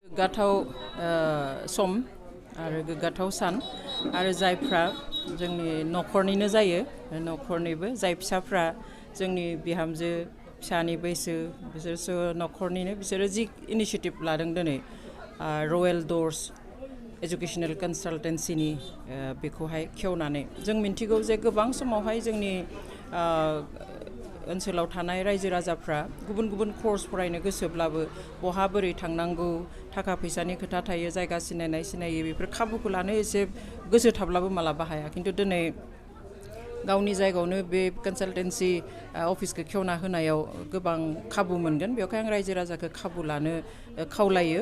गोग्गाथाव सम आरो गोग्गाथाव सान आरो जायफ्रा जोंनि न'खरनिनो जायो न'खरनिबो जाय फिसाफ्रा जोंनि बिहामजो फिसानि बैसो बिसोरसो न'खरनिनो बिसोरो जि इनिशिएटिभ लादों दिनै रयेल डोर्स एजुकेशनल consultancy बेखौहाय खेवनानै जों मिन्थिगौ जे गोबां समावहाय जोंनि ओनसोलाव थानाय रायजो राजाफ्रा गुबुन गुबुन कोर्स फरायनो गोसोब्लाबो बहा बोरै थांनांगौ थाखा फैसानि खोथा थायो जायगा सिनायनाय सिनायै बेफोर खाबुखौ लानो एसे गोसो थाब्लाबो मालाबा हाया खिन्थु दिनै गावनि जायगायावनो बे कनसालटेन्सि अफिसखौ खेवना होनायाव गोबां खाबु मोनगोन बेवहाय आं रायजो राजाखौ खाबु लानो खावलायो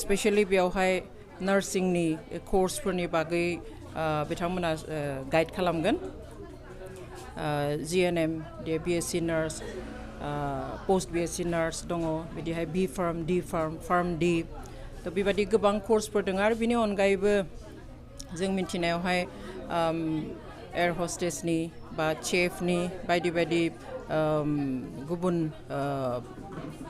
स्पेशली बेवहाय नार्सिंनि कोर्सफोरनि बागै बिथांमोना गाइड खालामगोन GNM B.SC Nurse post B.SC Nurse दङ बिदिहाय B.Pharm D.pharm Pharm D थ बेबादि गोबां कोर्सफोर दङ आरो बिनि अनगायैबो जों मिथिनायावहाय एयार हस्टेसनि बा चेफनि बायदि बायदि गुबुन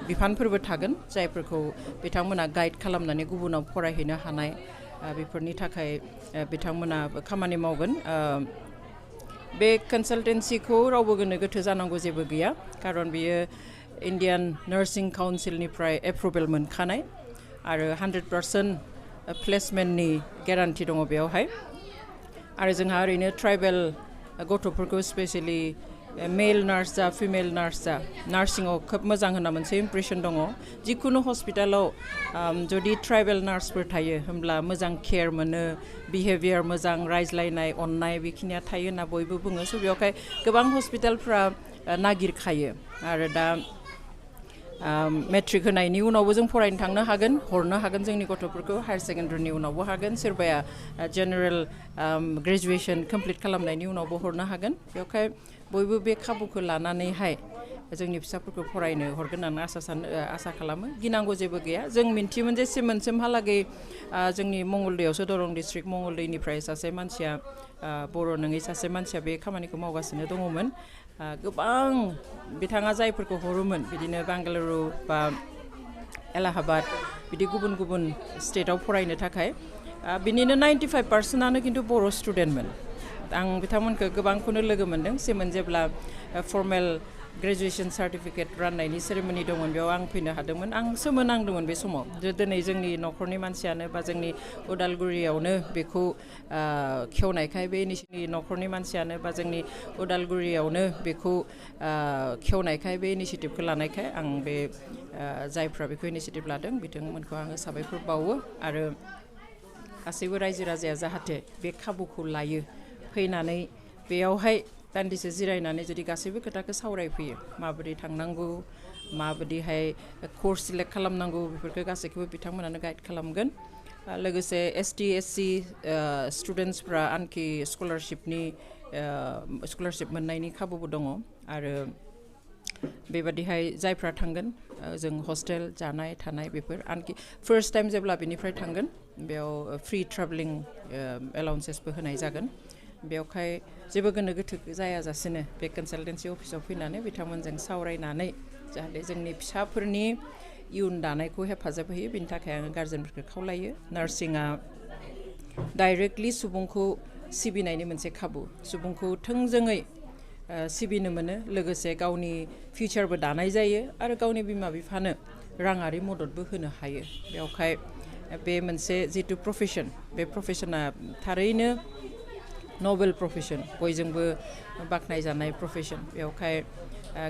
बिफानफोरबो थागोन जायफोरखौ बिथांमोना गाइड खालामनानै गुबुनाव फरायहैनो हानाय बेफोरनि थाखाय बिथांमोना खामानि मावगोन बे कनसालटेन्सिखौ रावबो गोनो गोथो जानांगौ जेबो गैया खारन बियो इन्डियान नार्सिं काउन्सिलनिफ्राय एप्रुभेल मोनखानाय आरो 100% प्लेसमेन्टनि गेरान्टि दङ बेवहाय आरो जोंहा ओरैनो ट्राइबेल गथ'फोरखौ स्पेशली मेल नार्स जा फिमेल नार्स जा नार्सिंआव खोब मोजां होनना मोनसे इम्प्रेसन दङ जिखुनु हस्पिटालाव जुदि ट्राइबेल नार्सफोर थायो होमब्ला मोजां केयार मोनो बिहेभियार मोजां रायज्लायनाय अननाय बेखिनिया थायो होनना बयबो बुङो स' बेवहाय गोबां हस्पिटालफ्रा नागिरखायो आरो दा मेट्रिक होनायनि उनावबो जों फरायनो थांनो हागोन हरनो हागोन जोंनि गथ'फोरखौ हायार सेकेन्डारिनि उनावबो हागोन सोरबाया जेनेरेल ग्रेजुएशन कमप्लिट खालामनायनि उनावबो हरनो हागोन बेवहाय बयबो बे खाबुखौ लानानैहाय जोंनि फिसाफोरखौ फरायनो हरगोन होननानै आसा खालामो गिनांगौ जेबो गैया जों मिन्थियोमोन जे मोनसिमहालागै जोंनि मंगलदैयावसो दरं डिस्ट्रिक्ट मंगलदैनिफ्राय सासे मानसिया बर' नङै सासे मानसिया बे खामानिखौ मावगासिनो दङमोन गोबां बिथाङा जायफोरखौ हरोमोन बिदिनो बेंगालुरु बा एलाहाबाद बिदि गुबुन गुबुन स्टेटआव फरायनो थाखाय बिनिनो 95%आनो खिन्थु बर' स्टुडेन्टमोन आं बिथांमोनखौ गोबांखौनो लोगो मोनदों सेमोन जेब्ला फर्मेल ग्रेजुएशन सार्टिफिकेट राननायनि सेरेमनि दंमोन बेयाव आं फैनो हादोंमोन आं सोमोनांदोंमोन बे समाव जे दिनै जोंनि न'खरनि मानसियानो बा जोंनि उदालगुरियावनो बेखौ खेवनायखाय बे न'खरनि मानसियानो बा जोंनि उदालगुरियावनो बेखौ खेवनायखाय बे इनिशिएटिभखौ लानायखाय आं बे जायफ्रा बेखौ इनिशिएटिभ लादों बिथांमोनखौ आङो साबायखर बावो आरो गासैबो रायजो राजाया जाहाथे बे खाबुखौ लायो फैनानै बेयावहाय दान्दिसे जिरायनानै जुदि गासैबो खोथाखौ सावरायफैयो माबोरै थांनांगौ माबायदिहाय कोर्स सिलेक्ट खालामनांगौ बेफोरखौ गासैखौबो बिथांमोनानो गाइड खालामगोन लोगोसे ST SC स्टुडेन्टसफ्रा आनखि स्कलारशिप मोननायनि खाबुबो दङ आरो बेबादिहाय जायफ्रा थांगोन जों हस्टेल जानाय थानाय बेफोर आनखि फार्स्ट टाइम जेब्ला बेनिफ्राय थांगोन बेयाव फ्रि ट्राभेलिं एलाउन्सेसबो होनाय जागोन बेवहाय जेबो गोनो गोथो जायाजासेनो बे कनसालटेन्सि अफिसाव फैनानै बिथांमोनजों सावरायनानै जाहाथे जोंनि फिसाफोरनि इयुन दानायखौ हेफाजाब होयो बिनि थाखाय आङो गार्जेनफोरखौ खावलायो नार्सिंआ डाइरेक्टलि सुबुंखौ सिबिनायनि मोनसे खाबु सुबुंखौ थोंजोङै सिबिनो मोनो लोगोसे गावनि फिउचारबो दानाय जायो आरो गावनि बिमा बिफानो राङारि मददबो होनो हायो बेवहाय बे मोनसे जितु प्रफेसन बे प्रफेसना थारैनो नोबेल प्रफेसन बयजोंबो बाख्नायजानाय प्रफेसन बेवहाय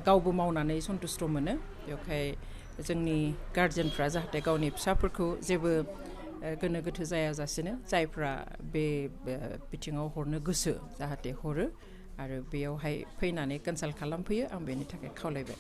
गावबो मावनानै सन्तुष्ट मोनो बेवहाय जोंनि गार्जेनफ्रा जाहाथे गावनि फिसाफोरखौ जेबो गोनो गोथो जायाजासेनो जायफ्रा बे बिथिङाव हरनो गोसो जाहाथे हरो आरो बेयावहाय फैनानै कनसाल्ट खालामफैयो आं बेनि थाखाय खावलायबाय